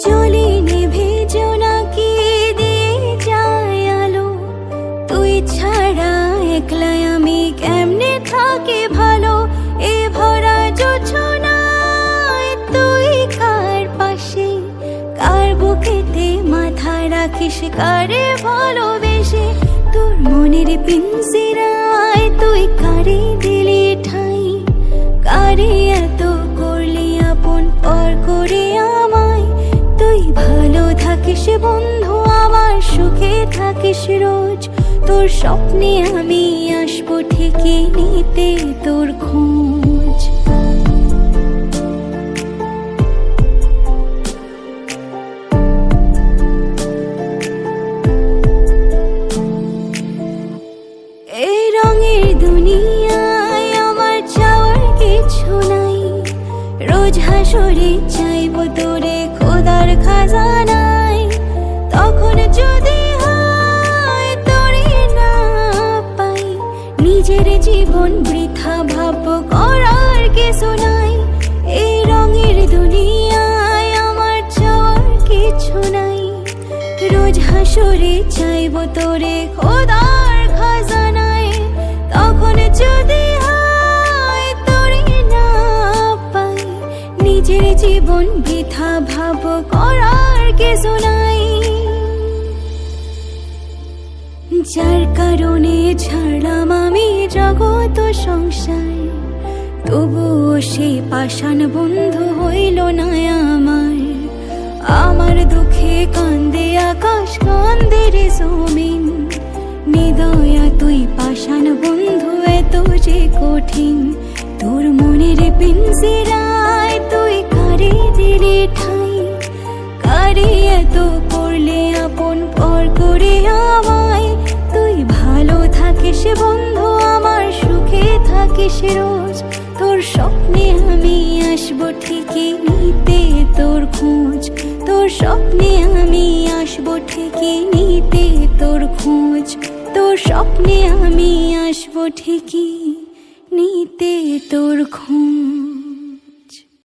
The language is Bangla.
জলে নেভে জোনাকি দিয়ে যায় আলো, তুই ছাড়া একলাই আমি কেমনে থাকি ভালো। এ ভরা জোছনায় তুই কার পাশে, কার বুকেতে মাথা রাখিস, কারে ভালোবেসে। তোর মনের পিঞ্জিরায় তুই কারে দিলি ঠাই, কারে এত করলি আপন পর করে আমায়। তুই ভালো থাকিস বন্ধু আমার, সুখে থাকিস রোজ। তোর স্বপ্নে আমি আসবো ঠিকই নিতে তোর খোঁজ। এই রঙের দুনিয়ায় আমার চাওয়ার কিছু নাই, রোজ হাসরে চাইবো তোরে খোদার খাজানায়। তখন যদি হয় তোরে না পাই, নিজের জীবন বৃথা ভাববো করার কিছু নাই। এই রঙের দুনিয়ায় আমার চাওয়ার কিছু নাই, রোজ হাসরে চাইবো তোরে খোদার খাজানায়। তখন যদি হয় তোরে না পাই, নিজের জীবন বৃথা ভাববো করার কিছু নাই। যার কারণে ছাড়লাম আমি জগৎ সংসার, তবুও সে পাষাণ বন্ধু হইল না আমার। আমার দুঃখে কান্দে আকাশ, কান্দে রে জমিন, নিদয়া তুই পাষাণ বন্ধু এত যে কঠিন। তোর মনের পিঞ্জিরায় তুই কারে দিলি ঠাই, কারে এত করলে আপন পর করে আমায়। তুই ভালো থাকিস বন্ধু আমার, সুখে থাকিস রোজ। তোর স্বপ্নে আমি আসবো ঠিকই নিতে তোর খোঁজ। তোর স্বপ্নে আমি আসবো ঠিকই নিতে তোর খোঁজ। তোর স্বপ্নে আমি আসবো ঠিকই নিতে তোর খোঁজ।